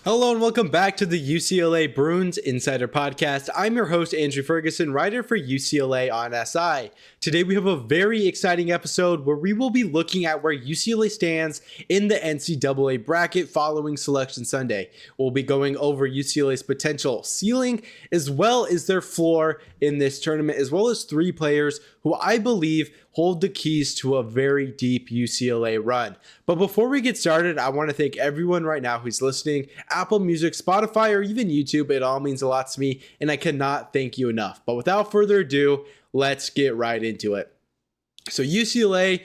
Hello and welcome back to the UCLA Bruins Insider Podcast. I'm your host, Andrew Ferguson, writer for UCLA on SI. Today we have a very exciting episode where we will be looking at where UCLA stands in the NCAA bracket following Selection Sunday. We'll be going over UCLA's potential ceiling as well as their floor in this tournament, as well as three players who I believe hold the keys to a very deep UCLA run. But before we get started, I want to thank everyone right now who's listening, Apple Music, Spotify, or even YouTube. It all means a lot to me, and I cannot thank you enough. But without further ado, let's get right into it. So UCLA,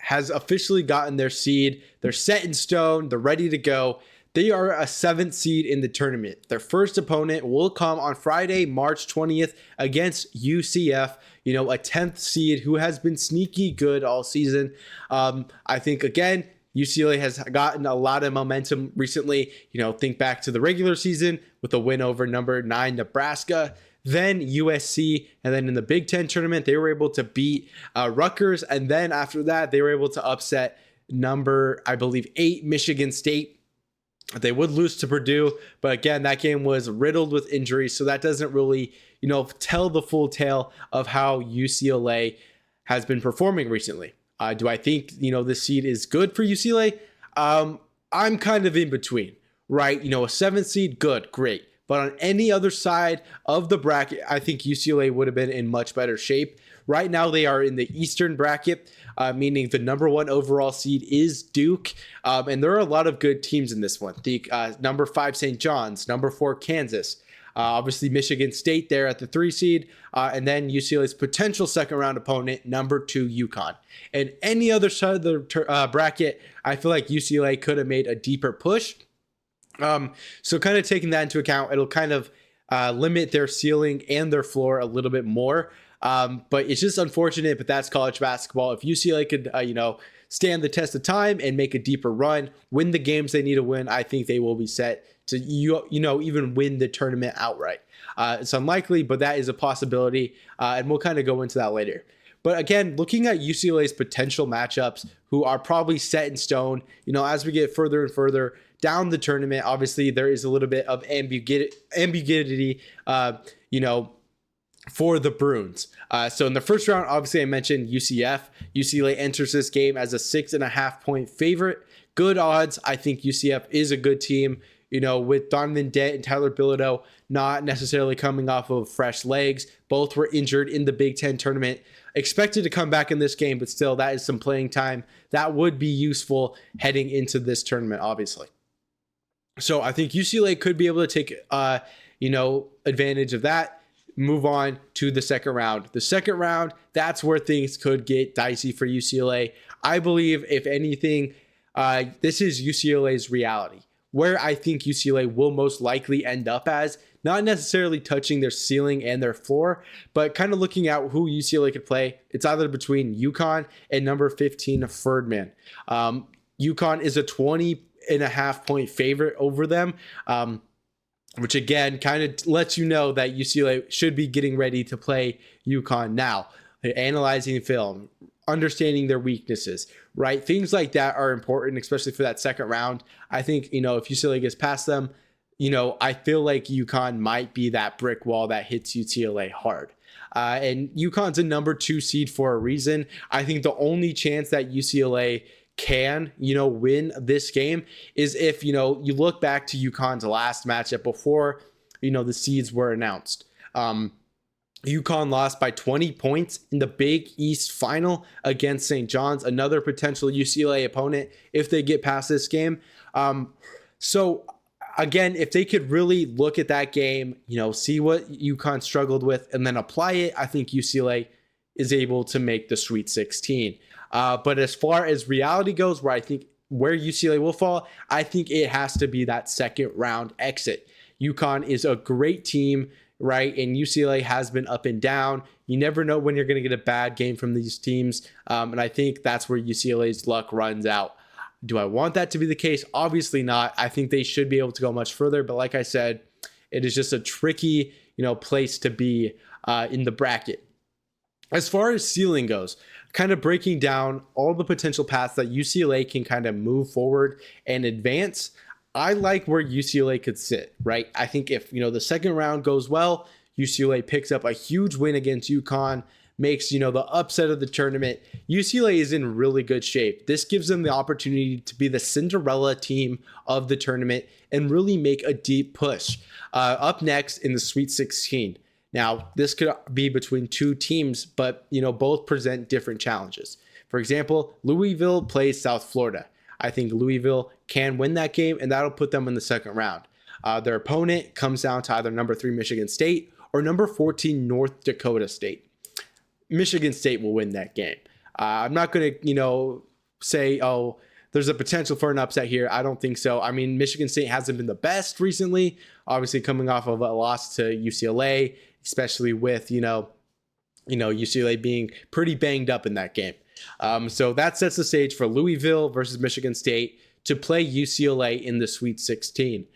has officially gotten their seed. They're set in stone. They're ready to go. They are a 7th seed in the tournament. Their first opponent will come on Friday, March 20th against UCF, a 10th seed who has been sneaky good all season. I think, again, UCLA has gotten a lot of momentum recently. Think back to the regular season with a win over number 9 Nebraska, then USC, and then in the Big Ten tournament, they were able to beat Rutgers. And then after that, they were able to upset number, I believe, 8 Michigan State. They would lose to Purdue, but again, that game was riddled with injuries, so that doesn't really, tell the full tale of how UCLA has been performing recently. Do I think, this seed is good for UCLA? I'm kind of in between, right? A 7th seed, good, great. But on any other side of the bracket, I think UCLA would have been in much better shape. Right now, they are in the Eastern bracket, meaning the number 1 overall seed is Duke. And there are a lot of good teams in this one. The number 5 St. John's, number 4 Kansas, obviously Michigan State there at the 3 seed, and then UCLA's potential second round opponent, number 2 UConn. And any other side of the bracket, I feel like UCLA could have made a deeper push. So kind of taking that into account, it'll kind of limit their ceiling and their floor a little bit more. But it's just unfortunate, but that's college basketball. If UCLA could, stand the test of time and make a deeper run, win the games they need to win, I think they will be set to, even win the tournament outright. It's unlikely, but that is a possibility. And we'll kind of go into that later. But again, looking at UCLA's potential matchups, who are probably set in stone, as we get further and further down the tournament, obviously there is a little bit of ambiguity, for the Bruins. So in the first round, obviously I mentioned UCF. UCLA enters this game as a 6.5 point favorite. Good odds. I think UCF is a good team, with Donovan Dent and Tyler Bilodeau not necessarily coming off of fresh legs. Both were injured in the Big Ten tournament. Expected to come back in this game, but still that is some playing time that would be useful heading into this tournament, obviously. So I think UCLA could be able to take, advantage of that, move on to the second round. The second round, that's where things could get dicey for UCLA. I believe, if anything, this is UCLA's reality, where I think UCLA will most likely end up as, not necessarily touching their ceiling and their floor, but kind of looking at who UCLA could play. It's either between UConn and number 15 Ferdman. UConn is a 20.5 point favorite over them, which again kind of lets you know that UCLA should be getting ready to play UConn now. Analyzing film, understanding their weaknesses, right? Things like that are important, especially for that second round. I think, if UCLA gets past them, I feel like UConn might be that brick wall that hits UCLA hard. And UConn's a number 2 seed for a reason. I think the only chance that UCLA can, win this game is if, you look back to UConn's last matchup before, the seeds were announced. UConn lost by 20 points in the Big East final against St. John's, another potential UCLA opponent if they get past this game. So again, if they could really look at that game, see what UConn struggled with and then apply it, I think UCLA is able to make the Sweet 16. But as far as reality goes, where UCLA will fall, I think it has to be that second round exit. UConn is a great team, right? And UCLA has been up and down. You never know when you're going to get a bad game from these teams. And I think that's where UCLA's luck runs out. Do I want that to be the case? Obviously not. I think they should be able to go much further. But like I said, it is just a tricky, place to be in the bracket. As far as ceiling goes, kind of breaking down all the potential paths that UCLA can kind of move forward and advance. I like where UCLA could sit, right? I think if, the second round goes well, UCLA picks up a huge win against UConn, makes, the upset of the tournament. UCLA is in really good shape. This gives them the opportunity to be the Cinderella team of the tournament and really make a deep push. Up next in the Sweet 16. Now, this could be between two teams, but, both present different challenges. For example, Louisville plays South Florida. I think Louisville can win that game, and that'll put them in the second round. Their opponent comes down to either number 3 Michigan State or number 14 North Dakota State. Michigan State will win that game. I'm not going to, say, oh, there's a potential for an upset here. I don't think so. I mean, Michigan State hasn't been the best recently, obviously coming off of a loss to UCLA, especially with, UCLA being pretty banged up in that game. So that sets the stage for Louisville versus Michigan State to play UCLA in the Sweet 16.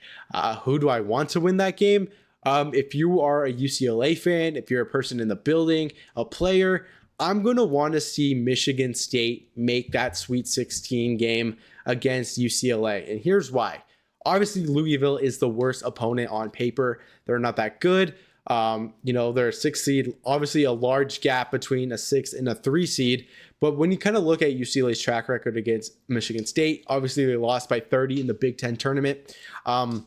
Who do I want to win that game? If you are a UCLA fan, if you're a person in the building, a player, I'm going to want to see Michigan State make that Sweet 16 game against UCLA. And here's why. Obviously, Louisville is the worst opponent on paper. They're not that good. They're a 6 seed, obviously a large gap between a 6 and a 3 seed. But when you kind of look at UCLA's track record against Michigan State, obviously they lost by 30 in the Big Ten tournament. On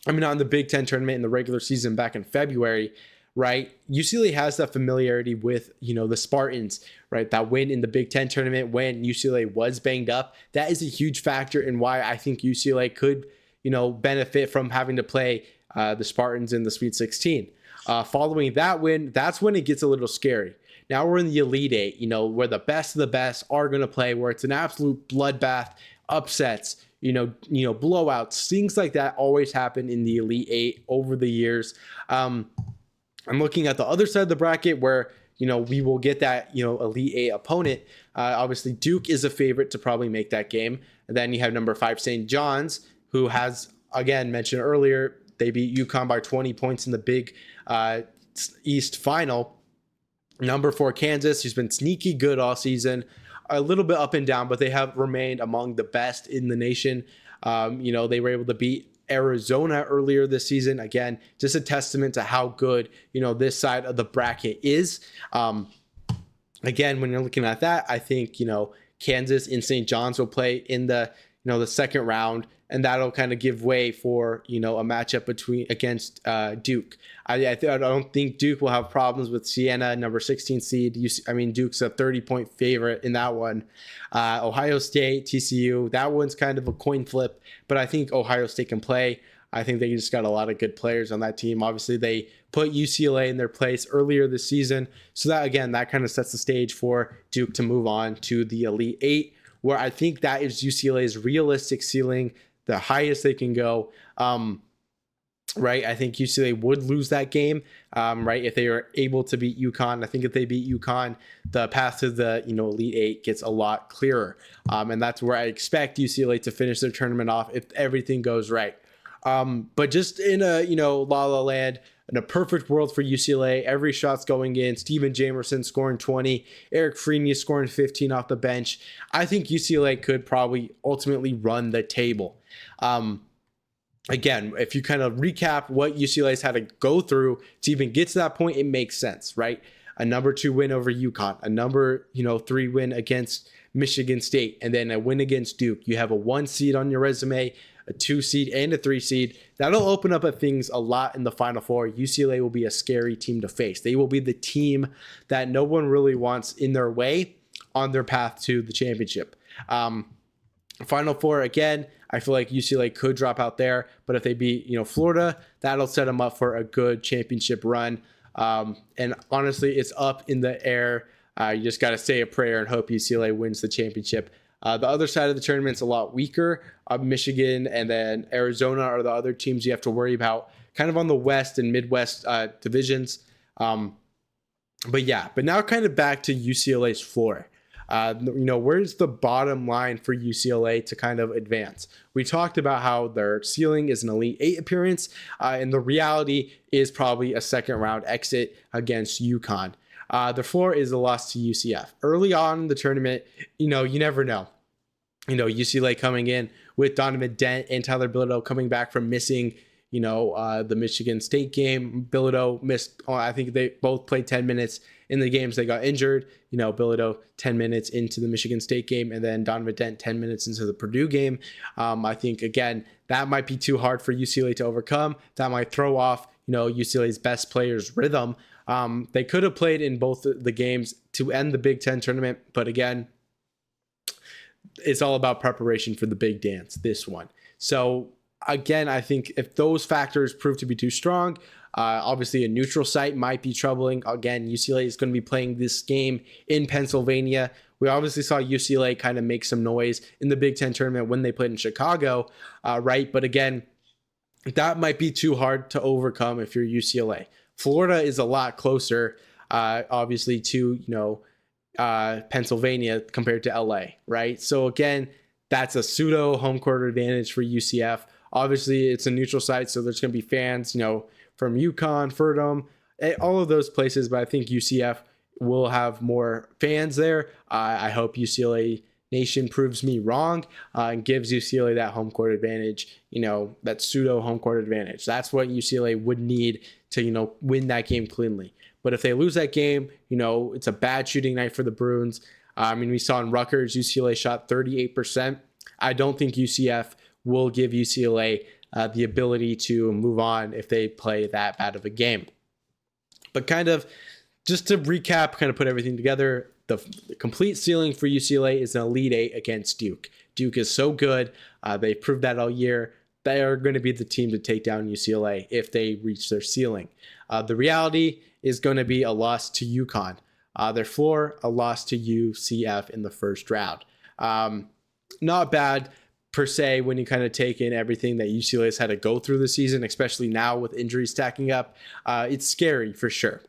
the Big Ten tournament in the regular season back in February, right? UCLA has that familiarity with, the Spartans, right? That win in the Big Ten tournament when UCLA was banged up. That is a huge factor in why I think UCLA could, benefit from having to play the Spartans in the Sweet 16. Following that win, that's when it gets a little scary. Now we're in the Elite Eight, where the best of the best are going to play, where it's an absolute bloodbath, upsets, blowouts, things like that always happen in the Elite Eight over the years. I'm looking at the other side of the bracket where, we will get that, Elite Eight opponent. Obviously, Duke is a favorite to probably make that game. And then you have number 5 St. John's, who has, again, mentioned earlier, they beat UConn by 20 points in the Big East final. Number 4 Kansas, who's been sneaky good all season, a little bit up and down, but they have remained among the best in the nation. They were able to beat Arizona earlier this season. Again, just a testament to how good, this side of the bracket is. Again, when you're looking at that, I think, Kansas and St. John's will play in the, the second round, and that'll kind of give way for, a matchup against Duke. I don't think Duke will have problems with Siena, number 16 seed. Duke's a 30-point favorite in that one. Ohio State, TCU, that one's kind of a coin flip, but I think Ohio State can play. I think they just got a lot of good players on that team. Obviously, they put UCLA in their place earlier this season. So that kind of sets the stage for Duke to move on to the Elite Eight, where I think that is UCLA's realistic ceiling, the highest they can go. Right? I think UCLA would lose that game, right? If they are able to beat UConn. I think if they beat UConn, the path to the, Elite Eight gets a lot clearer. And that's where I expect UCLA to finish their tournament off if everything goes right. But just in a, La La Land, in a perfect world for UCLA, every shot's going in. Steven Jamerson scoring 20, Eric Freeney scoring 15 off the bench. I think UCLA could probably ultimately run the table. Again, if you kind of recap what UCLA's had to go through to even get to that point, it makes sense, right? A number 2 win over UConn, a number 3 win against Michigan State, and then a win against Duke. You have a 1 seed on your resume, a 2 seed and a 3 seed. That'll open up things a lot in the Final Four. UCLA will be a scary team to face. They will be the team that no one really wants in their way on their path to the championship. Final Four, again, I feel like UCLA could drop out there, but if they beat, Florida, that'll set them up for a good championship run. And honestly, it's up in the air. You just got to say a prayer and hope UCLA wins the championship. The other side of the tournament's a lot weaker. Michigan and then Arizona are the other teams you have to worry about, kind of on the West and Midwest divisions. But now kind of back to UCLA's floor. Where's the bottom line for UCLA to kind of advance? We talked about how their ceiling is an Elite Eight appearance, and the reality is probably a second round exit against UConn. The floor is a loss to UCF. Early on in the tournament, you never know. UCLA coming in with Donovan Dent and Tyler Bilodeau coming back from missing, the Michigan State game. Bilodeau missed, I think they both played 10 minutes in the games they got injured. Bilodeau 10 minutes into the Michigan State game, and then Donovan Dent 10 minutes into the Purdue game. I think, again, that might be too hard for UCLA to overcome. That might throw off, UCLA's best players' rhythm. They could have played in both the games to end the Big Ten tournament, but again, it's all about preparation for the big dance, this one. So again, I think if those factors prove to be too strong, obviously a neutral site might be troubling. Again, UCLA is going to be playing this game in Pennsylvania. We obviously saw UCLA kind of make some noise in the Big Ten tournament when they played in Chicago, right? But again, that might be too hard to overcome if you're UCLA. Florida is a lot closer, obviously, to, Pennsylvania compared to LA, right? So again, that's a pseudo home court advantage for UCF. Obviously, it's a neutral site, so there's going to be fans, from UConn, Fordham, all of those places. But I think UCF will have more fans there. I hope UCLA Nation proves me wrong and gives UCLA that home court advantage, that pseudo home court advantage. That's what UCLA would need to, win that game cleanly. But if they lose that game, it's a bad shooting night for the Bruins. We saw in Rutgers, UCLA shot 38%. I don't think UCF will give UCLA the ability to move on if they play that bad of a game. But kind of just to recap, kind of put everything together, the complete ceiling for UCLA is an Elite Eight against Duke. Duke is so good. They proved that all year. They are going to be the team to take down UCLA if they reach their ceiling. The reality is going to be a loss to UConn. Their floor, a loss to UCF in the first round. Not bad per se when you kind of take in everything that UCLA has had to go through this season, especially now with injuries stacking up. It's scary for sure.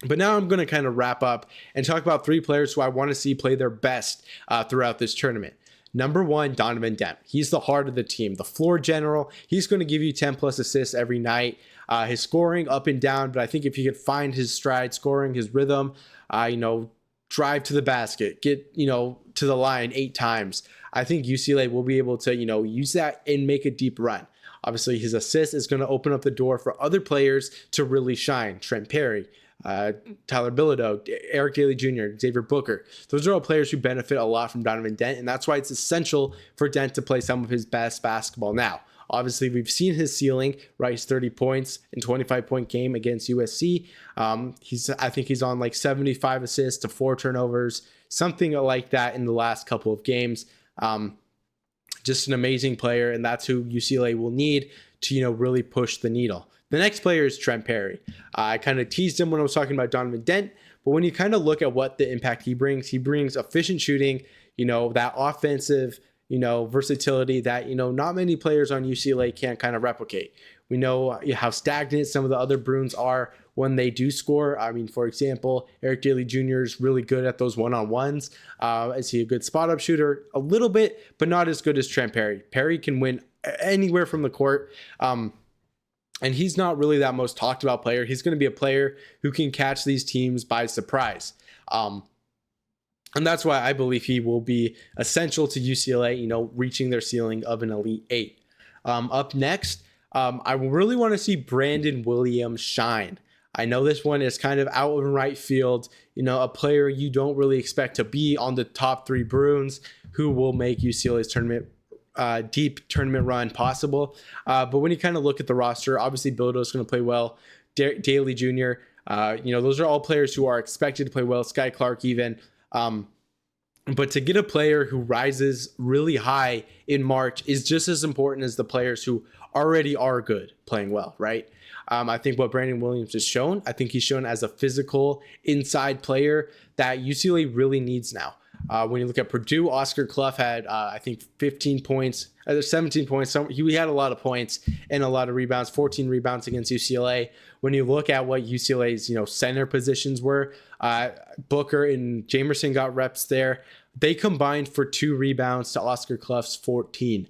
But now I'm going to kind of wrap up and talk about three players who I want to see play their best throughout this tournament. Number one, Donovan Dent. He's the heart of the team, the floor general. He's going to give you 10 plus assists every night. His scoring up and down, but I think if he could find his stride, scoring, his rhythm, drive to the basket, get, to the line 8 times, I think UCLA will be able to, use that and make a deep run. Obviously, his assist is going to open up the door for other players to really shine. Trent Perry, Tyler Bilodeau, Eric Daly Jr., Xavier Booker. Those are all players who benefit a lot from Donovan Dent, and that's why it's essential for Dent to play some of his best basketball now. Obviously, we've seen his ceiling, right? He's 30 points in 25-point game against USC. I think he's on like 75 assists to 4 turnovers, something like that in the last couple of games. Just an amazing player, and that's who UCLA will need to, really push the needle. The next player is Trent Perry. I kind of teased him when I was talking about Donovan Dent, but when you kind of look at what the impact he brings efficient shooting, that offensive, versatility that, not many players on UCLA can kind of replicate. We know how stagnant some of the other Bruins are when they do score. For example, Eric Daly Jr. is really good at those one-on-ones. Is he a good spot-up shooter? A little bit, but not as good as Trent Perry. Perry can win anywhere from the court. And he's not really that most talked about player. He's going to be a player who can catch these teams by surprise. And that's why I believe he will be essential to UCLA, reaching their ceiling of an Elite Eight. Up next, I really want to see Brandon Williams shine. I know this one is kind of out in right field, a player you don't really expect to be on the top 3 Bruins who will make UCLA's deep tournament run possible. But when you kind of look at the roster, obviously Bilodeau is going to play well. Daly Jr., those are all players who are expected to play well. Sky Clark even. But to get a player who rises really high in March is just as important as the players who already are good playing well, right? I think what Brandon Williams has shown, I think he's shown as a physical inside player that UCLA really needs now. When you look at Purdue, Oscar Clough had, I think, 15 points, 17 points. He had a lot of points and a lot of rebounds, 14 rebounds against UCLA. When you look at what UCLA's, center positions were, Booker and Jamerson got reps there. They combined for 2 rebounds to Oscar Clough's 14.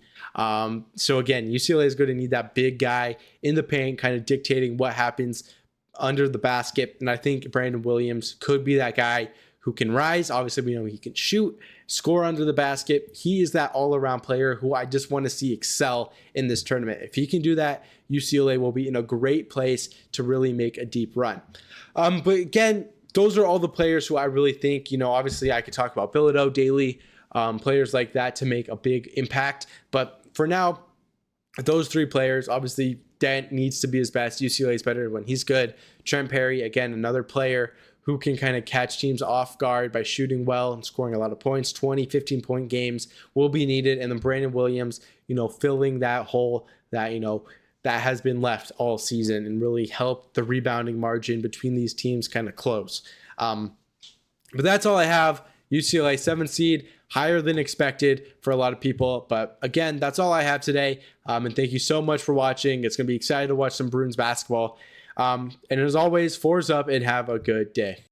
So again, UCLA is going to need that big guy in the paint, kind of dictating what happens under the basket. And I think Brandon Williams could be that guy who can rise. Obviously, we know he can shoot, score under the basket. He is that all-around player who I just want to see excel in this tournament. If he can do that, UCLA will be in a great place to really make a deep run. But again, those are all the players who I really think, obviously I could talk about Bilodeau, Daly, players like that to make a big impact. But for now, those three players, obviously Dent needs to be his best. UCLA is better when he's good. Trent Perry, again, another player who can kind of catch teams off guard by shooting well and scoring a lot of points. 20, 15-point games will be needed. And then Brandon Williams, filling that hole that, that has been left all season and really help the rebounding margin between these teams kind of close. But that's all I have. UCLA 7th seed, higher than expected for a lot of people. But again, that's all I have today. And thank you so much for watching. It's going to be exciting to watch some Bruins basketball. And as always, fours up and have a good day.